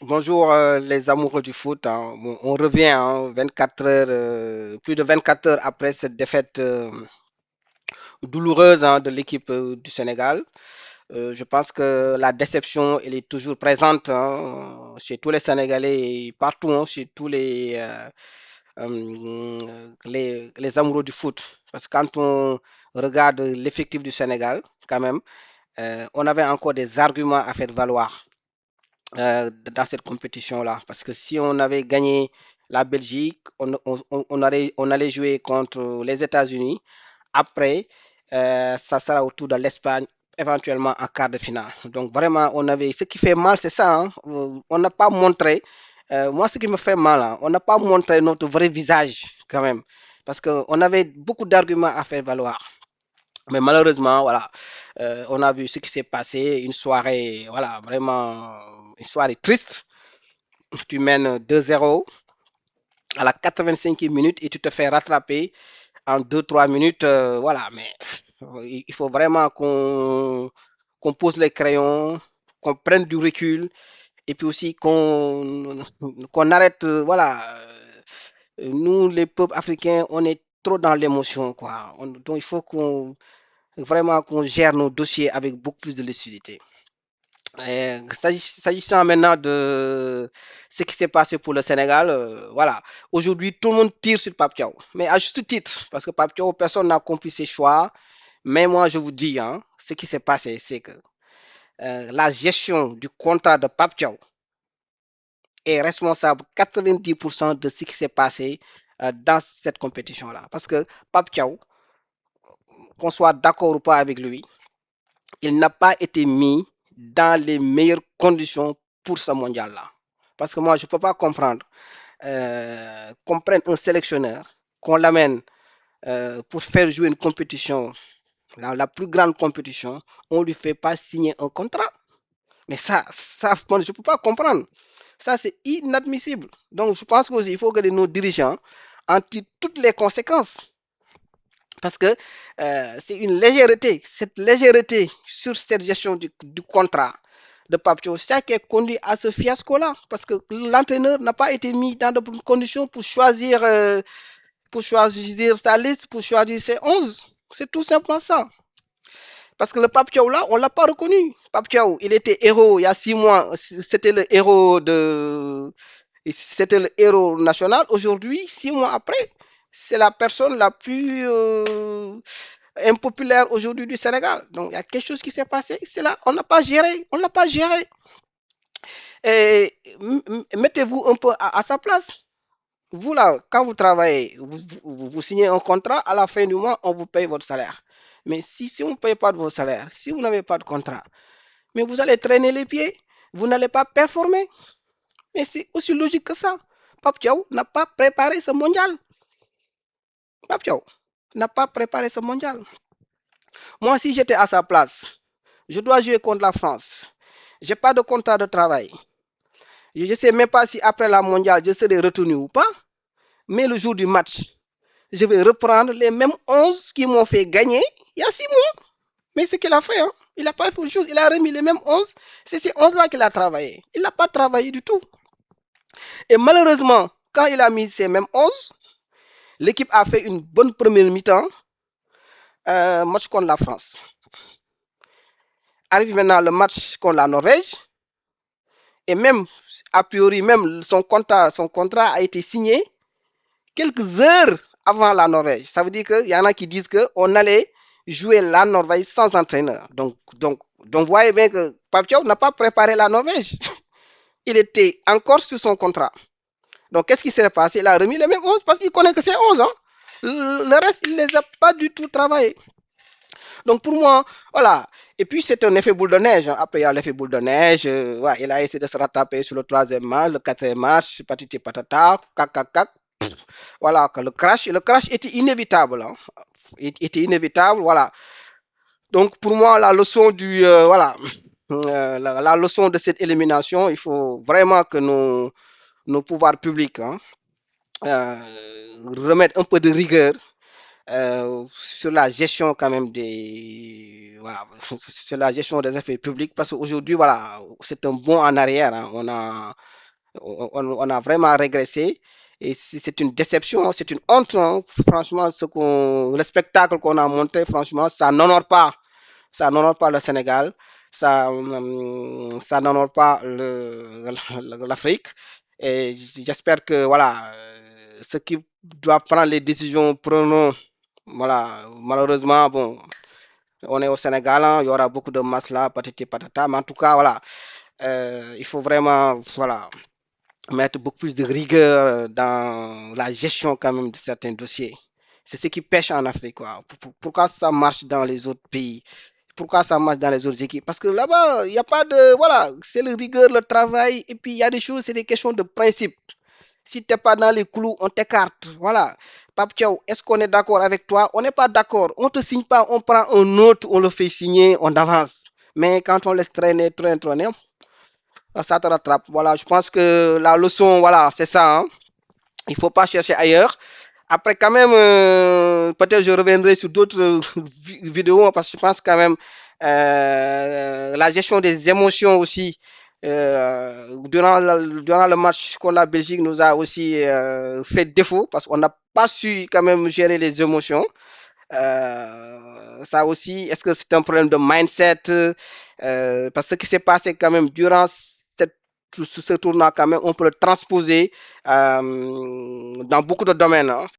Bonjour les amoureux du foot, hein. Bon, on revient 24 heures, plus de 24 heures après cette défaite douloureuse de l'équipe du Sénégal. Je pense que la déception, elle est toujours présente chez tous les Sénégalais et partout, chez tous les amoureux du foot. Parce que quand on regarde l'effectif du Sénégal, quand même, on avait encore des arguments à faire valoir dans cette compétition-là. Parce que si on avait gagné la Belgique, on allait jouer contre les États-Unis. Après, ça sera au tour de l'Espagne, éventuellement en quart de finale. Donc vraiment, on avait. Ce qui fait mal, c'est ça, hein. On n'a pas montré. Moi, ce qui me fait mal, hein, on n'a pas montré notre vrai visage quand même. Parce qu'on avait beaucoup d'arguments à faire valoir. Mais malheureusement, voilà, on a vu ce qui s'est passé, une soirée, voilà, vraiment une soirée triste. Tu mènes 2-0 à la 85e minute et tu te fais rattraper en 2-3 minutes. Voilà, mais il faut vraiment qu'on pose les crayons, qu'on prenne du recul et puis aussi qu'on arrête, voilà. Nous, les peuples africains, on est trop dans l'émotion, quoi. Donc il faut qu'on vraiment qu'on gère nos dossiers avec beaucoup plus de lucidité. S'agissant maintenant de ce qui s'est passé pour le Sénégal, voilà. Aujourd'hui, tout le monde tire sur Pape Thiaw, mais à juste titre, parce que Pape Thiaw, personne n'a compris ses choix. Mais moi, je vous dis, ce qui s'est passé, c'est que la gestion du contrat de Pape Thiaw est responsable 90% de ce qui s'est passé dans cette compétition-là. Parce que Pape Thiaw, qu'on soit d'accord ou pas avec lui, il n'a pas été mis dans les meilleures conditions pour ce mondial-là. Parce que moi, je ne peux pas comprendre qu'on prenne un sélectionneur, qu'on l'amène pour faire jouer une compétition, la plus grande compétition, on ne lui fait pas signer un contrat. Mais ça moi, je ne peux pas comprendre. Ça, c'est inadmissible. Donc, je pense qu'il faut que nos dirigeants en tirent toutes les conséquences. Parce que c'est une légèreté, cette légèreté sur cette gestion du contrat de Papio, c'est ça qui a conduit à ce fiasco-là. Parce que l'entraîneur n'a pas été mis dans de bonnes conditions pour choisir sa liste, pour choisir ses 11. C'est tout simplement ça. Parce que le Pape Thiaw là, on ne l'a pas reconnu. Pape Thiaw, il était héros il y a 6 mois, c'était le héros national. Aujourd'hui, 6 mois après, c'est la personne la plus impopulaire aujourd'hui du Sénégal. Donc il y a quelque chose qui s'est passé. C'est là, on n'a pas géré, on ne l'a pas géré. Et mettez-vous un peu à sa place. Vous là, quand vous travaillez, vous signez un contrat, à la fin du mois, on vous paye votre salaire. Mais si on ne paye pas de vos salaires, si vous n'avez pas de contrat, mais vous allez traîner les pieds, vous n'allez pas performer. Mais c'est aussi logique que ça. Pape Thiaw n'a pas préparé ce mondial. Pape Thiaw n'a pas préparé ce mondial. Moi, si j'étais à sa place, je dois jouer contre la France. Je n'ai pas de contrat de travail. Je ne sais même pas si après la mondiale, je serai retenu ou pas. Mais le jour du match, je vais reprendre les mêmes 11 qui m'ont fait gagner il y a 6 mois. Mais ce qu'il a fait, il n'a pas fait chose, il a remis les mêmes 11. C'est ces 11-là qu'il a travaillé. Il n'a pas travaillé du tout. Et malheureusement, quand il a mis ces mêmes 11, l'équipe a fait une bonne première mi-temps, match contre la France. Arrive maintenant le match contre la Norvège, et même, a priori, même son contrat a été signé quelques heures avant la Norvège. Ça veut dire qu'il y en a qui disent qu'on allait jouer la Norvège sans entraîneur. Donc vous voyez bien que Papio n'a pas préparé la Norvège. Il était encore sur son contrat. Donc qu'est-ce qui s'est passé? Il a remis les mêmes 11 parce qu'il connaît que c'est 11. Le reste, il ne les a pas du tout travaillés. Donc pour moi, voilà. Et puis c'est un effet boule de neige. Après, il y a l'effet boule de neige. Ouais, il a essayé de se rattraper sur le troisième match, le quatrième match, patati patata, cac, cac, cac. Voilà, que le crash était inévitable. Il était inévitable, voilà. Donc pour moi, la leçon voilà, la leçon de cette élimination, il faut vraiment que nos pouvoirs publics euh, remettent un peu de rigueur sur la gestion quand même voilà, sur la gestion des affaires publiques, parce qu'aujourd'hui, voilà, c'est un bond en arrière, hein. On a vraiment régressé et c'est une déception, hein, c'est une honte, hein. Franchement, le spectacle qu'on a montré, franchement, ça n'honore pas le Sénégal, ça n'honore pas l'Afrique. Et j'espère que voilà, ceux qui doivent prendre les décisions, prenons. Voilà, malheureusement, bon, on est au Sénégal, hein, il y aura beaucoup de masse là, patati patata, mais en tout cas, voilà, il faut vraiment, voilà, mettre beaucoup plus de rigueur dans la gestion quand même de certains dossiers. C'est ce qui pêche en Afrique, quoi. Pourquoi ça marche dans les autres pays? Pourquoi ça marche dans les autres équipes? Parce que là-bas, il n'y a pas de, voilà, c'est le rigueur, le travail, et puis il y a des choses, c'est des questions de principe. Si tu n'es pas dans les clous, on t'écarte. Voilà. Pape Thiaw, est-ce qu'on est d'accord avec toi? On n'est pas d'accord. On ne te signe pas, on prend un autre, on le fait signer, on avance. Mais quand on laisse traîner, ça te rattrape. Voilà, je pense que la leçon, voilà, c'est ça, hein. Il ne faut pas chercher ailleurs. Après, quand même, peut-être je reviendrai sur d'autres vidéos, hein, parce que je pense quand même la gestion des émotions aussi. Durant le match contre la Belgique nous a aussi fait défaut parce qu'on n'a pas su quand même gérer les émotions. Ça aussi, est-ce que c'est un problème de mindset? Parce que ce qui s'est passé quand même durant ce tournoi, quand même, on peut le transposer dans beaucoup de domaines, hein.